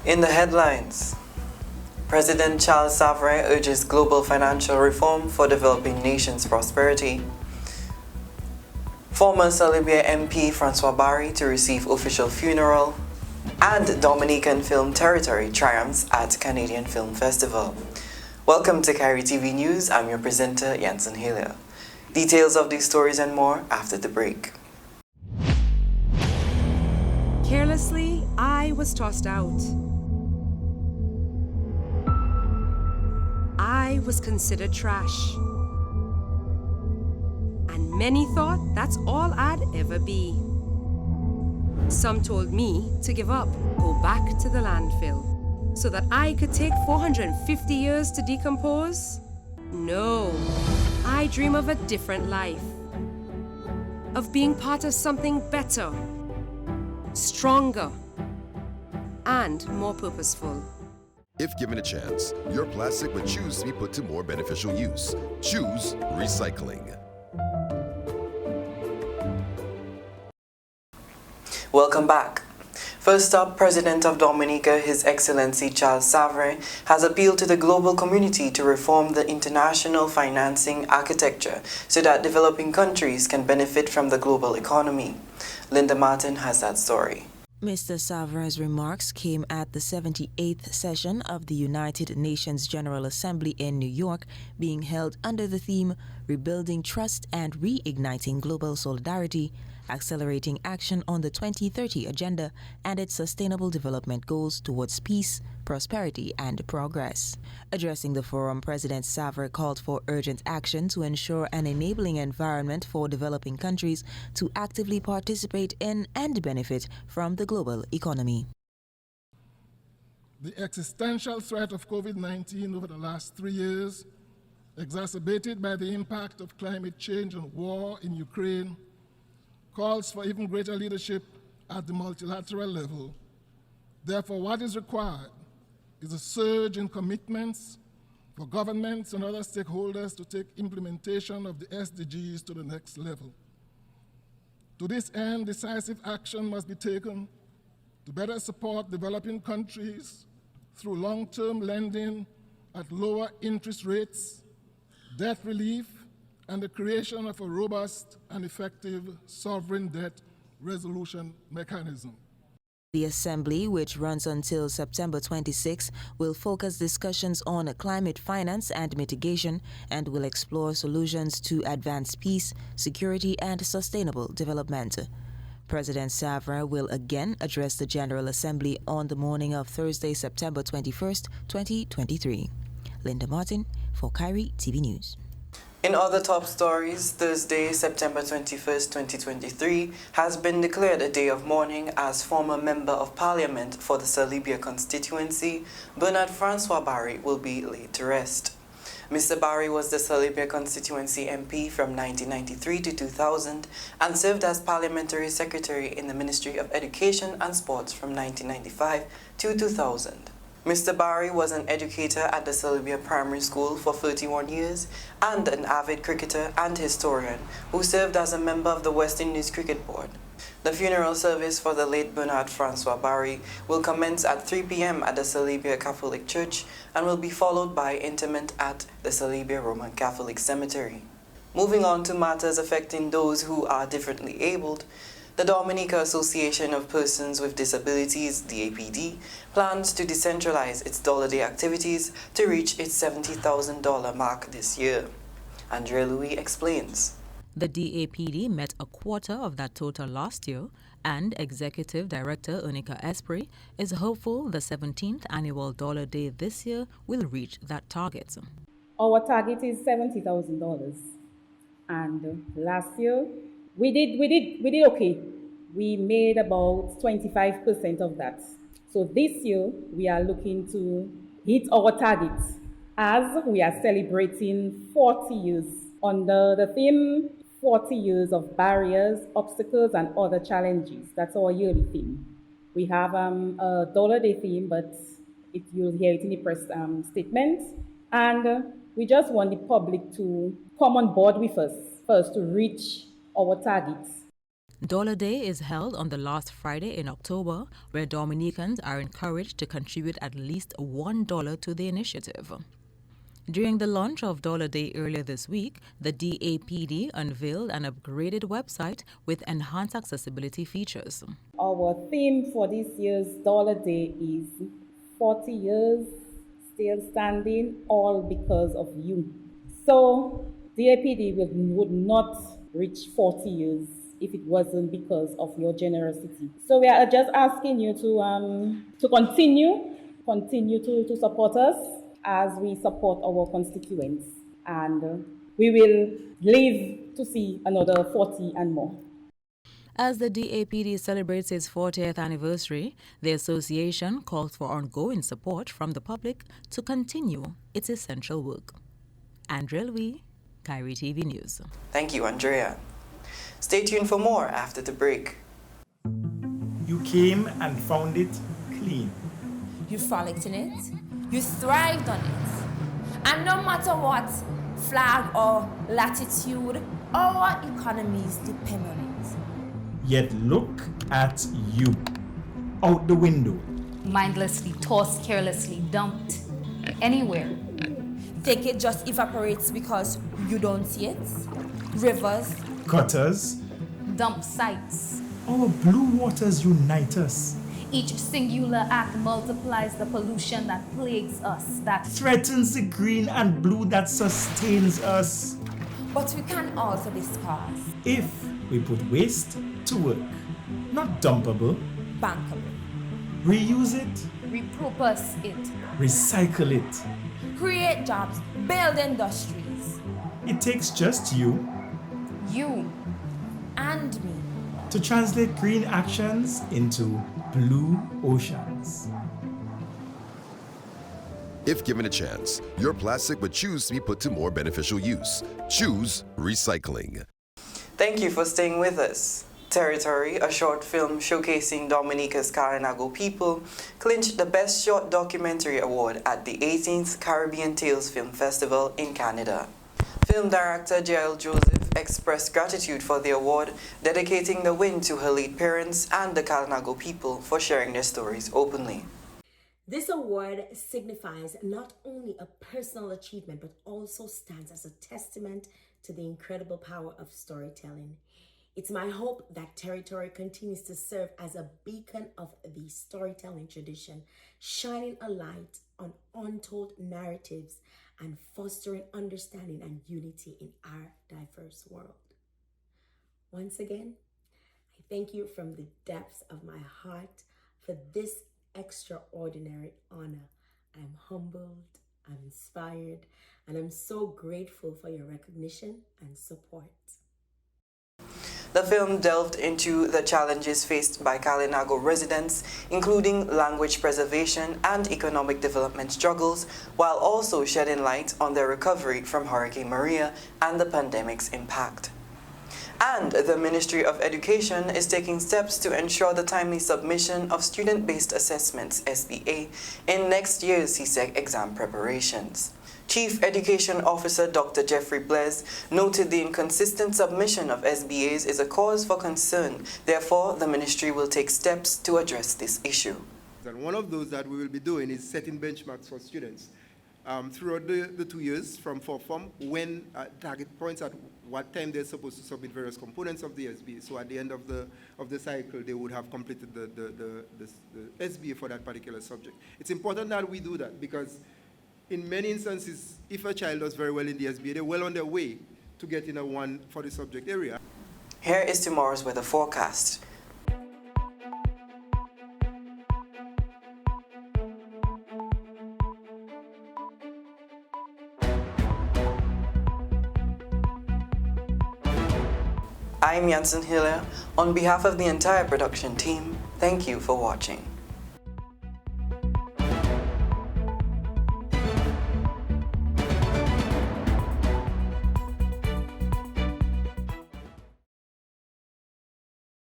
In the headlines, President Charles Savary urges global financial reform for developing nations' prosperity. Former Salibia MP Francois Barry to receive official funeral. And Dominican film territory triumphs at Canadian Film Festival. Welcome to Kyrie TV News. I'm your presenter, Jansen Hilia. Details of these stories and more after the break. Carelessly, I was tossed out. I was considered trash. And many thought that's all I'd ever be. Some told me to give up, go back to the landfill, so that I could take 450 years to decompose. No, I dream of a different life, of being part of something better, stronger, and more purposeful. If given a chance, your plastic would choose to be put to more beneficial use. Choose recycling. Welcome back. First up, President of Dominica, His Excellency Charles Savary, has appealed to the global community to reform the international financing architecture so that developing countries can benefit from the global economy. Linda Martin has that story. Mr. Savary's remarks came at the 78th session of the United Nations General Assembly in New York, being held under the theme Rebuilding Trust and Reigniting Global Solidarity, Accelerating Action on the 2030 Agenda and its Sustainable Development Goals towards Peace, Prosperity and Progress. Addressing the forum, President Savary called for urgent action to ensure an enabling environment for developing countries to actively participate in and benefit from the global economy. The existential threat of COVID-19 over the last 3 years, exacerbated by the impact of climate change and war in Ukraine, calls for even greater leadership at the multilateral level. Therefore, what is required is a surge in commitments for governments and other stakeholders to take implementation of the SDGs to the next level. To this end, decisive action must be taken to better support developing countries through long-term lending at lower interest rates, debt relief, and the creation of a robust and effective sovereign debt resolution mechanism. The Assembly, which runs until September 26, will focus discussions on climate finance and mitigation and will explore solutions to advance peace, security, and sustainable development. President Savary will again address the General Assembly on the morning of Thursday, September 21st, 2023. Linda Martin for Kyrie TV News. In other top stories, Thursday, September 21st, 2023, has been declared a day of mourning as former Member of Parliament for the Salibia constituency, Bernard Francois Barry, will be laid to rest. Mr. Barry was the Salibia constituency MP from 1993 to 2000 and served as Parliamentary Secretary in the Ministry of Education and Sports from 1995 to 2000. Mr. Barry was an educator at the Salibia Primary School for 31 years and an avid cricketer and historian who served as a member of the West Indies Cricket Board. The funeral service for the late Bernard Francois Barry will commence at 3 p.m. at the Salibia Catholic Church and will be followed by interment at the Salibia Roman Catholic Cemetery. Moving on to matters affecting those who are differently abled, the Dominica Association of Persons with Disabilities, DAPD, plans to decentralize its Dollar Day activities to reach its $70,000 mark this year. Andrea Louis explains. The DAPD met a quarter of that total last year, and Executive Director Unica Esprit is hopeful the 17th annual Dollar Day this year will reach that target. Our target is $70,000, and last year we did okay. We made about 25% of that. So this year we are looking to hit our targets as we are celebrating 40 years under the theme 40 years of barriers, obstacles, and other challenges. That's our yearly theme. We have a Dollar Day theme, but you'll hear it in the press statement. And we just want the public to come on board with us first to reach our targets. Dollar Day is held on the last Friday in October, where Dominicans are encouraged to contribute at least $1 to the initiative. During the launch of Dollar Day earlier this week, the DAPD unveiled an upgraded website with enhanced accessibility features. Our theme for this year's Dollar Day is 40 years still standing, all because of you. So DAPD would not reach 40 years if it wasn't because of your generosity. So we are just asking you to continue to support us as we support our constituents, and we will live to see another 40 and more. As the DAPD celebrates its 40th anniversary, the association calls for ongoing support from the public to continue its essential work. Andrea Louis, Kyrie TV News. Thank you, Andrea. Stay tuned for more after the break. You came and found it clean. You frolicked in it. You thrived on it. And no matter what flag or latitude, our economies depend on it. Yet look at you, out the window. Mindlessly tossed, carelessly dumped, anywhere. Think it just evaporates because you don't see it? Rivers, Gutters, Dump sites. our blue waters unite us. Each singular act multiplies the pollution that plagues us, that Threatens the green and blue that sustains us. but we can alter this cause. If we put waste to work, not dumpable, Bankable. reuse it, repurpose it. recycle it. Create jobs, build industries. It takes just you You and me. to translate green actions into blue oceans. If given a chance, your plastic would choose to be put to more beneficial use. Choose recycling. Thank you for staying with us. Territory, a short film showcasing Dominica's Kalinago people, clinched the Best Short Documentary Award at the 18th Caribbean Tales Film Festival in Canada. Film director Jael Joseph expressed gratitude for the award, dedicating the win to her late parents and the Kalinago people for sharing their stories openly. This award signifies not only a personal achievement, but also stands as a testament to the incredible power of storytelling. It's my hope that Territory continues to serve as a beacon of the storytelling tradition, shining a light on untold narratives and fostering understanding and unity in our diverse world. Once again, I thank you from the depths of my heart for this extraordinary honor. I'm humbled, I'm inspired, and I'm so grateful for your recognition and support. The film delved into the challenges faced by Kalinago residents, including language preservation and economic development struggles, while also shedding light on their recovery from Hurricane Maria and the pandemic's impact. And the Ministry of Education is taking steps to ensure the timely submission of student-based assessments, SBA, in next year's CSEC exam preparations. Chief Education Officer Dr. Jeffrey Blaise noted the inconsistent submission of SBAs is a cause for concern. Therefore, the ministry will take steps to address this issue. And one of those that we will be doing is setting benchmarks for students throughout the 2 years from form when target points at what time they're supposed to submit various components of the SBA. So at the end of the cycle, they would have completed the SBA for that particular subject. It's important that we do that because in many instances, if a child does very well in the SBA, they're well on their way to getting a 1 for the subject area. Here is tomorrow's weather forecast. I'm Jansen Hiller. On behalf of the entire production team, thank you for watching.